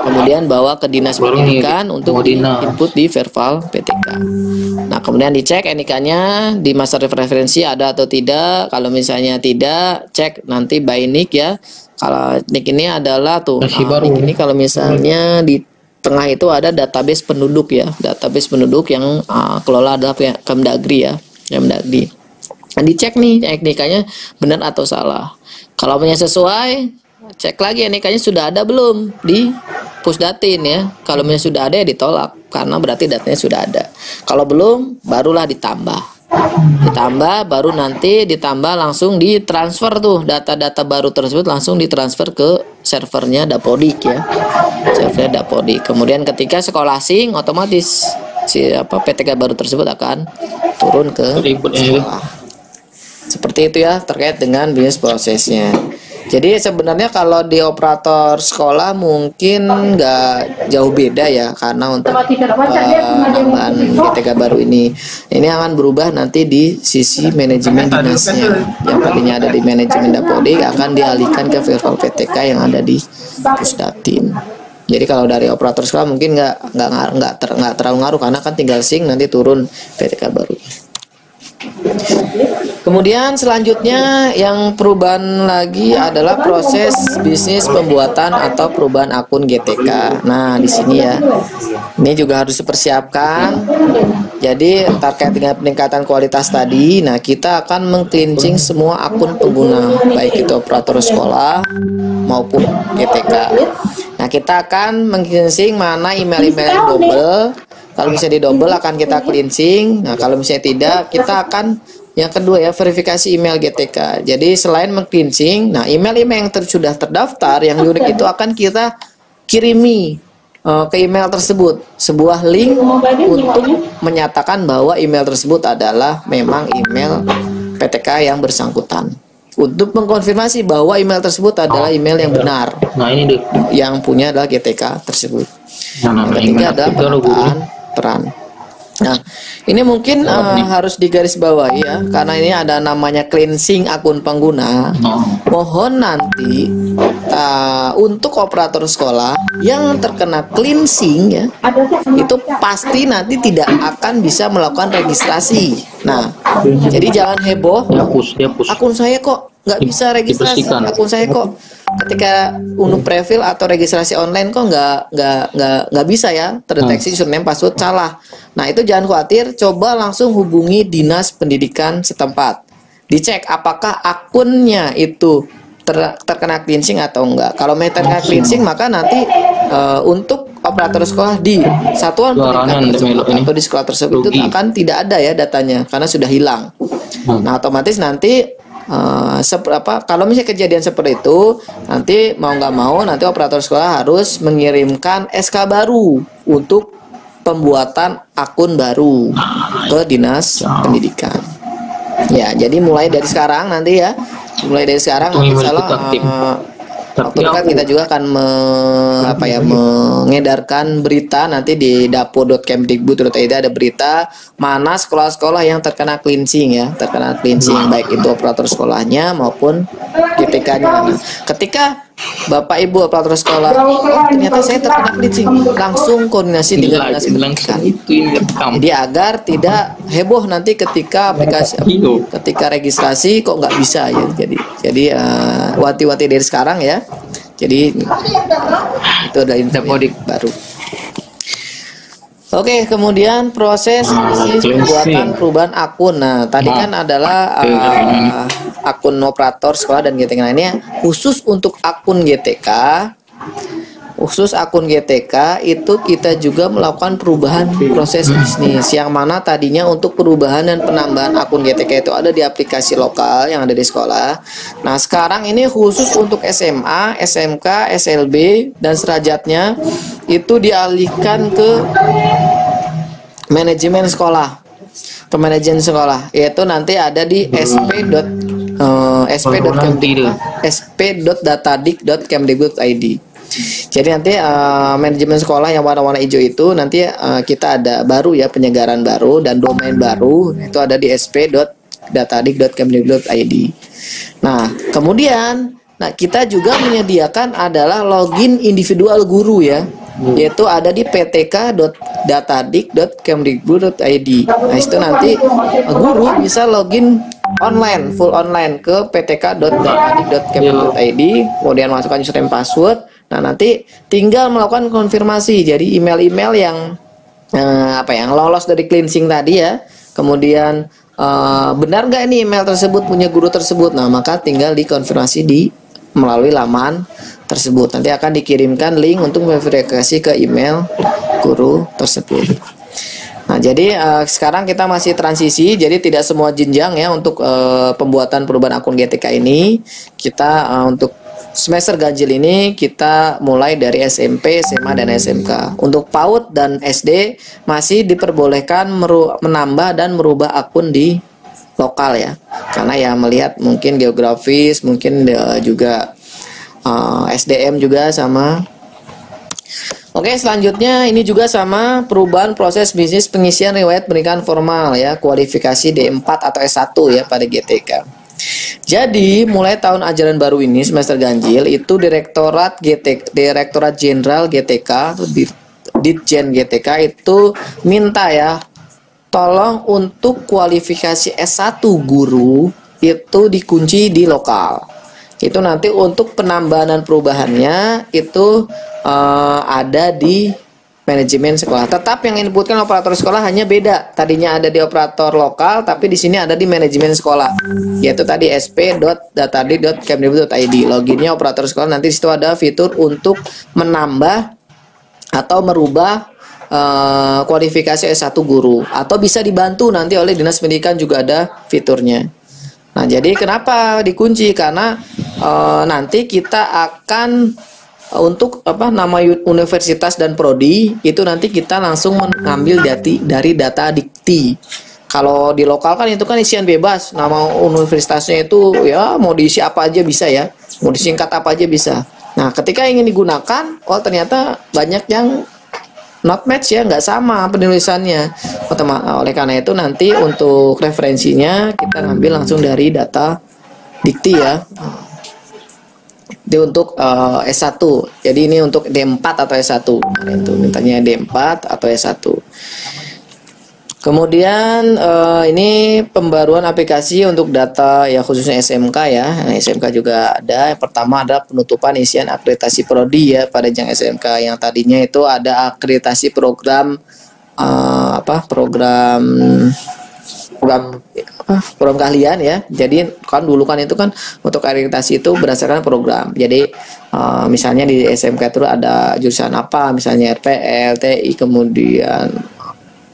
Kemudian bawa ke dinas pendidikan untuk input di verbal PTK. Nah, kemudian dicek NIK-nya di master referensi ada atau tidak. Kalau misalnya tidak, cek nanti by NIK ya. Kalau NIK ini adalah NIK ini kalau misalnya di tengah itu ada database penduduk ya, database penduduk yang kelola adalah Kemdagri ya, Kemdagri. Nah, dicek nih NIK-nya benar atau salah. Kalau punya sesuai, cek lagi NIK-nya sudah ada belum di Pusdatin ya. Kalau misalnya sudah ada ya ditolak, karena berarti datanya sudah ada. Kalau belum, barulah ditambah, baru nanti ditambah langsung ditransfer tuh data-data baru tersebut, langsung ditransfer ke servernya Dapodik ya, servernya Dapodik. Kemudian ketika sekolah asing, otomatis PTK baru tersebut akan turun ke sekolah. Seperti itu ya terkait dengan bisnis prosesnya. Jadi sebenarnya kalau di operator sekolah mungkin nggak jauh beda ya, karena untuk penambahan GTK baru ini akan berubah nanti di sisi manajemen dinasnya. Yang tadinya ada di manajemen Dapodik akan dialihkan ke verbal PTK yang ada di Pusdatin. Jadi kalau dari operator sekolah mungkin nggak terlalu ngaruh, karena kan tinggal sync nanti turun PTK baru. Kemudian selanjutnya yang perubahan lagi adalah proses bisnis pembuatan atau perubahan akun GTK. Nah, di sini ya, ini juga harus dipersiapkan. Jadi terkait dengan peningkatan kualitas tadi, nah kita akan meng-cleansing semua akun pengguna, baik itu operator sekolah maupun GTK. Nah, kita akan meng-cleansing mana email-email yang double. Kalau misalnya di double akan kita cleansing. Nah, kalau misalnya tidak, kita akan yang kedua ya, verifikasi email GTK. Jadi selain meng-cleansing, nah email-email yang sudah terdaftar yang unik itu akan kita kirimi ke email tersebut sebuah link untuk menyatakan bahwa email tersebut adalah memang email PTK yang bersangkutan, untuk mengkonfirmasi bahwa email tersebut adalah email yang benar. Nah, ini deh, yang punya adalah GTK tersebut. Nah, Yang ketiga adalah penataan peran. Nah, ini mungkin harus digarisbawahi ya, karena ini ada namanya cleansing akun pengguna. Mohon nanti untuk operator sekolah yang terkena cleansing ya, itu pasti nanti tidak akan bisa melakukan registrasi. Nah, jadi jangan heboh. Akun saya kok nggak bisa registrasi, akun saya kok ketika untuk preview atau registrasi online kok nggak bisa ya, terdeteksi username password salah. Nah, itu jangan khawatir, coba langsung hubungi dinas pendidikan setempat, dicek apakah akunnya itu terkena cleansing atau enggak. Kalau terkena cleansing, maka nanti untuk operator sekolah di satuan pendidikan tersebut atau di sekolah tersebut itu akan tidak ada ya datanya karena sudah hilang. Nah, otomatis nanti kalau misalnya kejadian seperti itu, nanti mau nggak mau nanti operator sekolah harus mengirimkan SK baru untuk pembuatan akun baru ke dinas pendidikan. Ya, jadi mulai dari sekarang nanti ya, nanti insya Allah waktu dekat kita juga akan mengedarkan berita nanti di dapo.kemdikbud.id ada berita mana sekolah-sekolah yang terkena cleansing ya, baik itu operator sekolahnya maupun GTK-nya. Nah, ketika Bapak Ibu operator sekolah, ternyata saya terkena cleansing, langsung koordinasi dengan dinas pendidikan. Jadi agar tidak heboh nanti ketika ketika registrasi kok nggak bisa ya. Jadi wanti-wanti dari sekarang ya. Jadi itu ada info baru. Oke, kemudian proses pembuatan perubahan akun. Nah, tadi kan adalah akun operator sekolah dan GTK lainnya. Khusus untuk akun GTK, itu kita juga melakukan perubahan proses bisnis yang mana tadinya untuk perubahan dan penambahan akun GTK itu ada di aplikasi lokal yang ada di sekolah. Nah, sekarang ini khusus untuk SMA, SMK, SLB dan sederajatnya itu dialihkan ke manajemen sekolah, yaitu nanti ada di sp.datadik.kemdikbud.id. Jadi nanti manajemen sekolah yang warna-warna hijau itu nanti kita ada baru ya, penyegaran baru dan domain baru itu ada di sp.datadik.kemdikbud.id. Nah, kemudian kita juga menyediakan adalah login individual guru ya, yaitu ada di ptk.datadik.kemdikbud.id. Nah, itu nanti guru bisa login online, full online ke ptk.datadik.kemdikbud.id, kemudian masukkan username password. Nah, nanti tinggal melakukan konfirmasi. Jadi email-email yang yang lolos dari cleansing tadi ya. Kemudian benar nggak ini email tersebut punya guru tersebut? Nah, maka tinggal dikonfirmasi melalui laman tersebut. Nanti akan dikirimkan link untuk verifikasi ke email guru tersebut. Nah, jadi sekarang kita masih transisi, jadi tidak semua jenjang ya untuk pembuatan perubahan akun GTK ini. Kita untuk semester ganjil ini kita mulai dari SMP, SMA, dan SMK. Untuk PAUD dan SD masih diperbolehkan menambah dan merubah akun di lokal ya, karena ya melihat mungkin geografis, mungkin juga SDM juga sama. Oke, selanjutnya ini juga sama, perubahan proses bisnis pengisian riwayat pendidikan formal ya, kualifikasi D4 atau S1 ya pada GTK. Jadi mulai tahun ajaran baru ini semester ganjil itu Direktorat Jenderal GTK atau Ditjen GTK itu minta ya, tolong untuk kualifikasi S1 guru itu dikunci di lokal. Itu nanti untuk penambahan dan perubahannya itu ada di manajemen sekolah. Tetap yang inputkan operator sekolah hanya beda. Tadinya ada di operator lokal, tapi di sini ada di manajemen sekolah. Yaitu tadi sp.datadik.kemdikbud.id. Loginnya operator sekolah, nanti di situ ada fitur untuk menambah atau merubah kualifikasi S1 guru, atau bisa dibantu nanti oleh dinas pendidikan juga ada fiturnya. Nah, jadi kenapa dikunci? Karena nanti kita akan untuk nama universitas dan prodi itu nanti kita langsung mengambil dari data dikti. Kalau di lokal kan itu kan isian bebas, nama universitasnya itu ya mau diisi apa aja bisa ya, mau disingkat apa aja bisa. Nah, ketika ingin digunakan, ternyata banyak yang not match ya, nggak sama penulisannya. Oleh karena itu nanti untuk referensinya kita ngambil langsung dari data dikti ya. Itu untuk S1. Jadi ini untuk D4 atau S1. Nah, itu mintanya D4 atau S1. Kemudian ini pembaruan aplikasi untuk data ya, khususnya SMK ya. Nah, SMK juga ada. Yang pertama adalah penutupan isian akreditasi prodi ya pada jenjang SMK. Yang tadinya itu ada akreditasi program program program program keahlian ya. Jadi kan dulu kan itu kan untuk akreditasi itu berdasarkan program. Jadi misalnya di SMK itu ada jurusan apa, misalnya RPL, TI, kemudian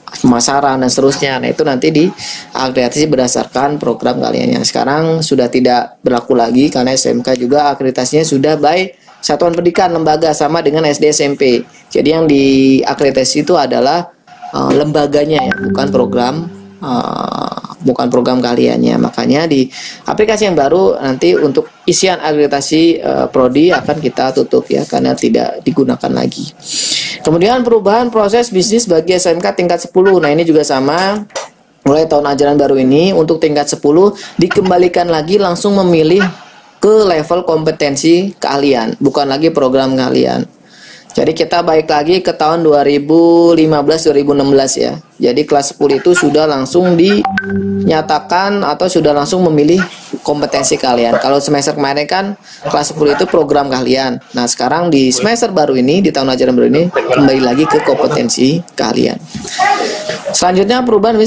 pemasaran dan seterusnya. Nah, itu nanti di akreditasi berdasarkan program keahliannya. Sekarang sudah tidak berlaku lagi karena SMK juga akreditasinya sudah by satuan pendidikan lembaga sama dengan SD SMP. Jadi yang diakreditasi itu adalah lembaganya ya, bukan program keahliannya. Makanya di aplikasi yang baru nanti untuk isian akreditasi prodi akan kita tutup ya, karena tidak digunakan lagi. Kemudian perubahan proses bisnis bagi SMK tingkat 10. Nah, ini juga sama. Mulai tahun ajaran baru ini untuk tingkat 10 dikembalikan lagi langsung memilih ke level kompetensi keahlian, bukan lagi program keahlian. Jadi kita balik lagi ke tahun 2015-2016 ya. Jadi kelas 10 itu sudah langsung dinyatakan atau sudah langsung memilih kompetensi keahlian. Kalau semester kemarin kan kelas 10 itu program keahlian. Nah, sekarang di semester baru ini, di tahun ajaran baru ini kembali lagi ke kompetensi keahlian. Selanjutnya perubahan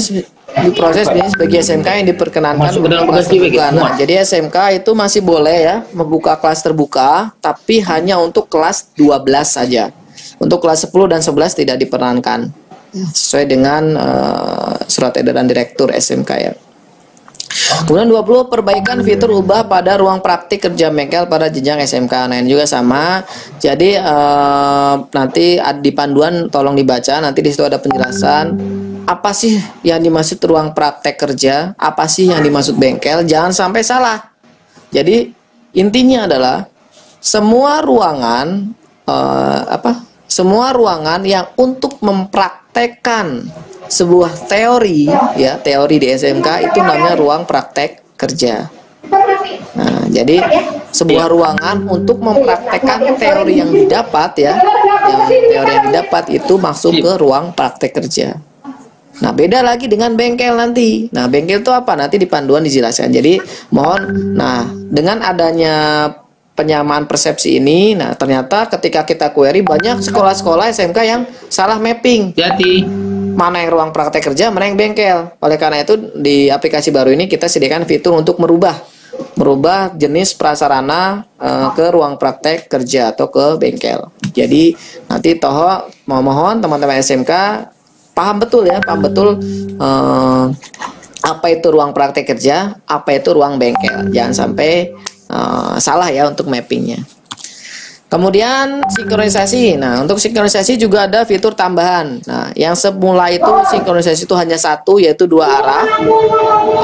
di proses bisnis bagi SMK yang diperkenankan kelas terbuka. Nah, jadi SMK itu masih boleh ya membuka kelas terbuka, tapi hanya untuk kelas 12 saja. Untuk kelas 10 dan 11 tidak diperkenankan. Sesuai dengan surat edaran direktur SMK ya. Kemudian 20 perbaikan fitur ubah pada ruang praktik kerja bengkel pada jenjang SMK. Nah, ini juga sama. Jadi nanti di panduan tolong dibaca, nanti di situ ada penjelasan apa sih yang dimaksud ruang praktek kerja, apa sih yang dimaksud bengkel, jangan sampai salah. Jadi intinya adalah semua ruangan semua ruangan yang untuk mempraktekkan sebuah teori ya, teori di SMK itu namanya ruang praktek kerja. Nah, jadi sebuah ruangan untuk mempraktekkan teori yang didapat ya, teori yang didapat itu masuk ke ruang praktek kerja. Nah, beda lagi dengan bengkel nanti. Nah, bengkel itu apa? Nanti di panduan dijelaskan. Jadi, mohon, nah, dengan adanya penyamaan persepsi ini, nah, ternyata ketika kita query banyak sekolah-sekolah SMK yang salah mapping. Jadi, mana yang ruang praktek kerja, mana yang bengkel. Oleh karena itu, di aplikasi baru ini kita sediakan fitur untuk merubah jenis prasarana ke ruang praktek kerja atau ke bengkel. Jadi, nanti mohon teman-teman SMK paham betul apa itu ruang praktek kerja, apa itu ruang bengkel. Jangan sampai salah ya untuk mappingnya. Kemudian sinkronisasi. Nah, untuk sinkronisasi juga ada fitur tambahan. Nah, yang semula itu sinkronisasi itu hanya satu, yaitu 2 arah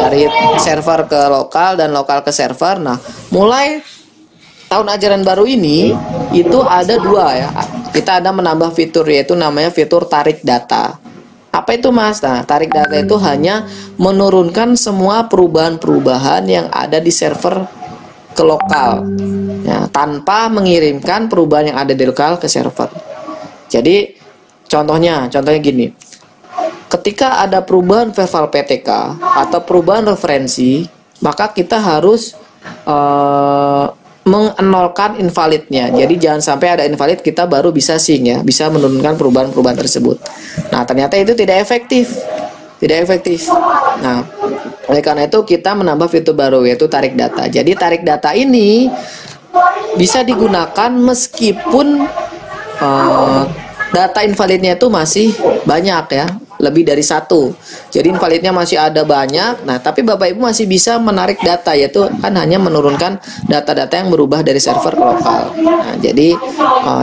dari server ke lokal dan lokal ke server. Nah, mulai tahun ajaran baru ini itu ada 2 ya. Kita ada menambah fitur, yaitu namanya fitur tarik data. Apa itu, Mas? Nah, tarik data itu hanya menurunkan semua perubahan-perubahan yang ada di server ke lokal ya, tanpa mengirimkan perubahan yang ada di lokal ke server. Jadi contohnya gini, ketika ada perubahan verbal PTK atau perubahan referensi, maka kita harus mengenolkan invalidnya. Jadi jangan sampai ada invalid kita baru bisa sync ya, bisa menurunkan perubahan-perubahan tersebut. Nah, ternyata itu tidak efektif. Nah, oleh karena itu kita menambah fitur baru, yaitu tarik data. Jadi tarik data ini bisa digunakan meskipun data invalidnya itu masih banyak ya, lebih dari 1. Jadi invalidnya masih ada banyak. Nah, tapi Bapak Ibu masih bisa menarik data, yaitu kan hanya menurunkan data-data yang berubah dari server ke lokal. Nah, jadi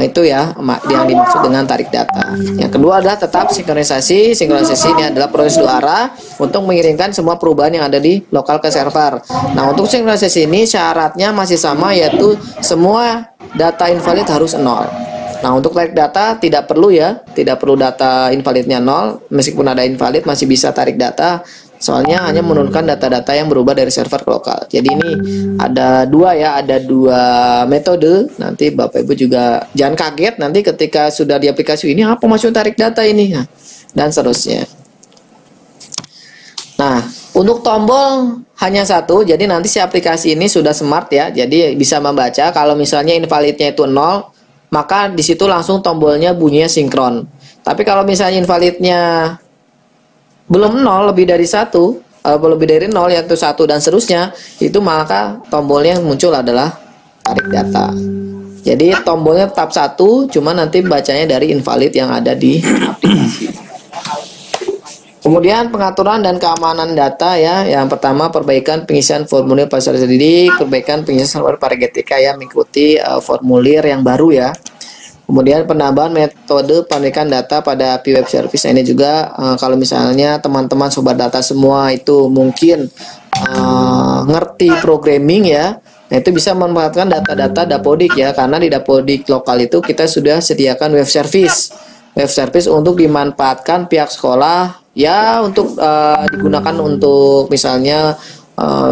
itu ya yang dimaksud dengan tarik data. Yang kedua adalah tetap sinkronisasi. Sinkronisasi ini adalah proses 2 arah untuk mengirimkan semua perubahan yang ada di lokal ke server. Nah, untuk sinkronisasi ini syaratnya masih sama, yaitu semua data invalid harus 0. Nah, untuk tarik data tidak perlu data invalidnya 0. Meskipun ada invalid masih bisa tarik data, soalnya hanya menurunkan data-data yang berubah dari server ke lokal. Jadi ini ada 2 metode. Nanti Bapak Ibu juga jangan kaget nanti ketika sudah di aplikasi ini, apa maksud tarik data ini, dan seterusnya. Nah, untuk tombol hanya 1, jadi nanti si aplikasi ini sudah smart ya, jadi bisa membaca kalau misalnya invalidnya itu 0, maka di situ langsung tombolnya bunyinya sinkron. Tapi kalau misalnya invalidnya belum 0, lebih dari 1, lebih dari 0 yaitu 1 dan seterusnya, itu maka tombolnya yang muncul adalah tarik data. Jadi tombolnya tetap 1, cuma nanti bacanya dari invalid yang ada di aplikasi. Kemudian pengaturan dan keamanan data ya. Yang pertama perbaikan pengisian formulir peserta didik, perbaikan pengisian formulir Paragetika ya, mengikuti formulir yang baru ya. Kemudian penambahan metode penarikan data pada API Web Service ini juga kalau misalnya teman-teman sobat data semua itu mungkin ngerti programming ya, nah itu bisa memanfaatkan data-data Dapodik ya, karena di Dapodik lokal itu kita sudah sediakan web service untuk dimanfaatkan pihak sekolah ya, untuk digunakan untuk misalnya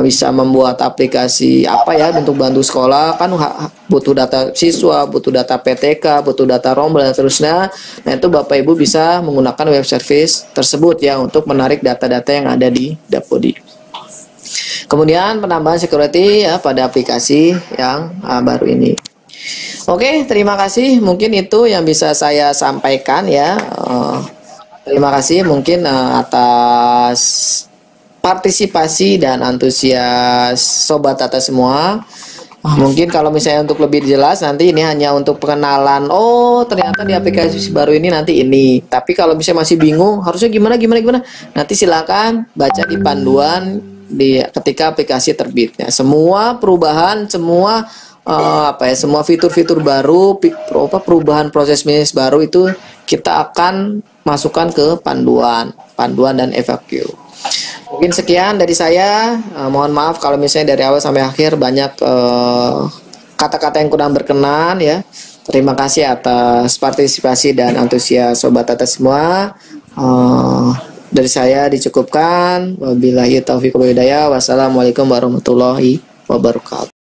bisa membuat aplikasi apa ya untuk bantu sekolah, kan butuh data siswa, butuh data PTK, butuh data rombel dan seterusnya. Nah itu Bapak Ibu bisa menggunakan web service tersebut ya untuk menarik data-data yang ada di Dapodik. Kemudian penambahan security ya pada aplikasi yang baru ini. Oke, terima kasih. Mungkin itu yang bisa saya sampaikan ya. Terima kasih mungkin atas partisipasi dan antusias sobat data semua. Mungkin kalau misalnya untuk lebih jelas nanti ini hanya untuk pengenalan. Oh, ternyata di aplikasi baru ini nanti ini. Tapi kalau misalnya masih bingung harusnya gimana, nanti silakan baca di panduan ketika aplikasi terbitnya. Semua perubahan, semua semua fitur-fitur baru, perubahan proses bisnis baru itu kita akan masukkan ke panduan dan FAQ. Mungkin sekian dari saya. Mohon maaf kalau misalnya dari awal sampai akhir banyak kata-kata yang kurang berkenan ya. Terima kasih atas partisipasi dan antusias sobat data semua. Dari saya dicukupkan. Wabillahi taufiq wal hidayah. Wassalamualaikum warahmatullahi wabarakatuh.